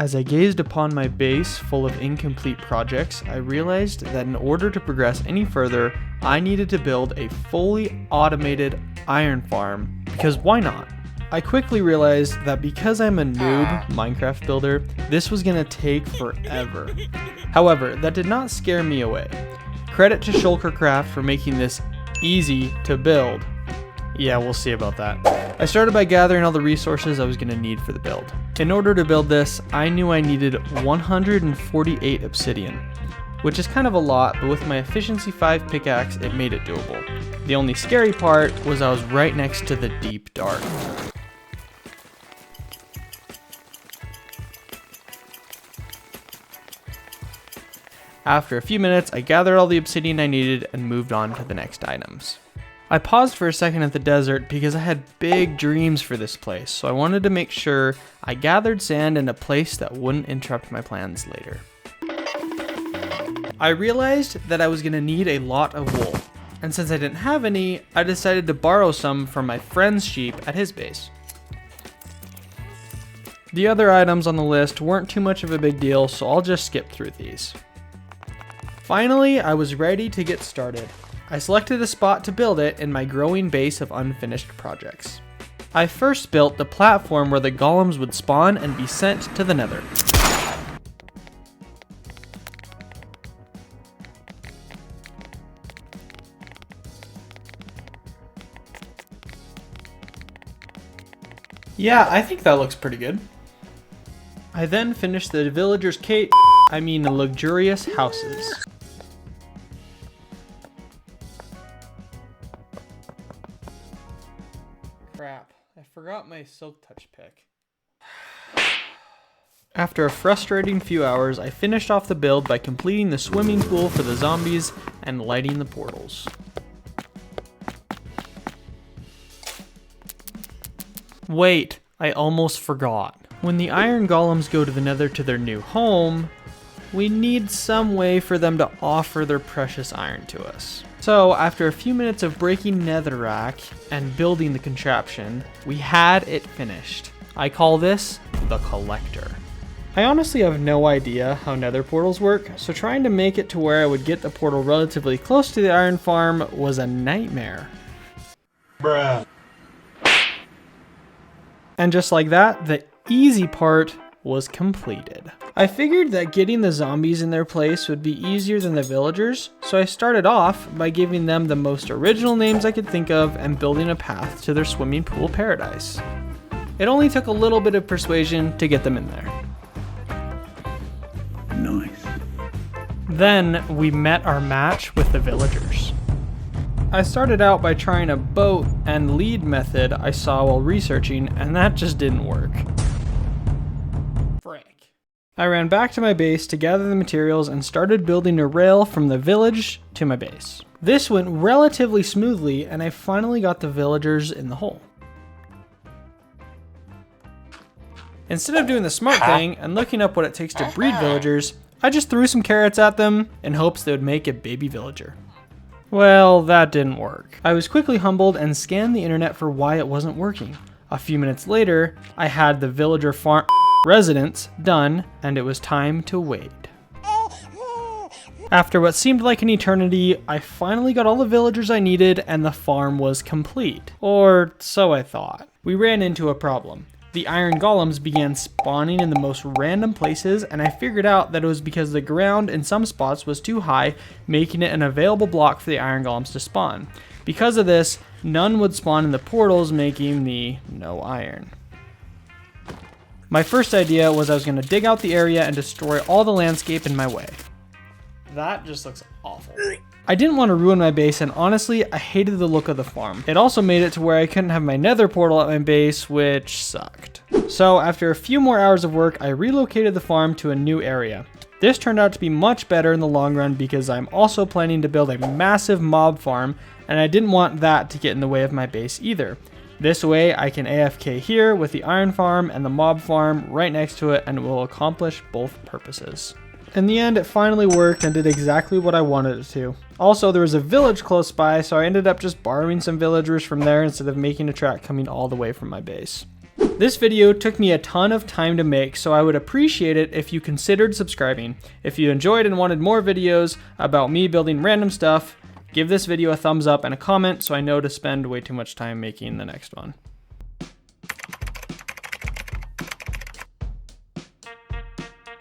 As I gazed upon my base full of incomplete projects, I realized that in order to progress any further, I needed to build a fully automated iron farm, because why not? I quickly realized that because I'm a noob Minecraft builder, this was gonna take forever. However, that did not scare me away. Credit to Shulkercraft for making this easy to build. Yeah, we'll see about that. I started by gathering all the resources I was gonna need for the build. In order to build this, I knew I needed 148 obsidian, which is kind of a lot, but with my efficiency 5 pickaxe, it made it doable. The only scary part was I was right next to the deep dark. After a few minutes, I gathered all the obsidian I needed and moved on to the next items. I paused for a second at the desert because I had big dreams for this place, so I wanted to make sure I gathered sand in a place that wouldn't interrupt my plans later. I realized that I was going to need a lot of wool, and since I didn't have any, I decided to borrow some from my friend's sheep at his base. The other items on the list weren't too much of a big deal, so I'll just skip through these. Finally, I was ready to get started. I selected a spot to build it in my growing base of unfinished projects. I first built the platform where the golems would spawn and be sent to the nether. Yeah, I think that looks pretty good. I then finished the villagers' luxurious houses. Crap, I forgot my silk touch pick. After a frustrating few hours, I finished off the build by completing the swimming pool for the zombies and lighting the portals. Wait, I almost forgot. When the iron golems go to the nether to their new home, we need some way for them to offer their precious iron to us. So after a few minutes of breaking netherrack and building the contraption, we had it finished. I call this the collector. I honestly have no idea how nether portals work, so trying to make it to where I would get the portal relatively close to the iron farm was a nightmare. Bruh. And just like that, the easy part was completed. I figured that getting the zombies in their place would be easier than the villagers, so I started off by giving them the most original names I could think of and building a path to their swimming pool paradise. It only took a little bit of persuasion to get them in there. Nice. Then we met our match with the villagers. I started out by trying a boat and lead method I saw while researching, and that just didn't work. I ran back to my base to gather the materials and started building a rail from the village to my base. This went relatively smoothly, and I finally got the villagers in the hole. Instead of doing the smart thing and looking up what it takes to breed villagers, I just threw some carrots at them in hopes they would make a baby villager. Well, that didn't work. I was quickly humbled and scanned the internet for why it wasn't working. A few minutes later, I had the villager farm residence done, and it was time to wait. After what seemed like an eternity, I finally got all the villagers I needed and the farm was complete. Or so I thought. We ran into a problem. The iron golems began spawning in the most random places, and I figured out that it was because the ground in some spots was too high, making it an available block for the iron golems to spawn. Because of this, none would spawn in the portals, making me no iron. My first idea was I was going to dig out the area and destroy all the landscape in my way. That just looks awful. I didn't want to ruin my base, and honestly, I hated the look of the farm. It also made it to where I couldn't have my nether portal at my base, which sucked. So after a few more hours of work, I relocated the farm to a new area. This turned out to be much better in the long run because I'm also planning to build a massive mob farm, and I didn't want that to get in the way of my base either. This way I can AFK here with the iron farm and the mob farm right next to it, and it will accomplish both purposes. In the end, it finally worked and did exactly what I wanted it to. Also, there was a village close by, so I ended up just borrowing some villagers from there instead of making a track coming all the way from my base. This video took me a ton of time to make, so I would appreciate it if you considered subscribing. If you enjoyed and wanted more videos about me building random stuff, give this video a thumbs up and a comment so I know to spend way too much time making the next one.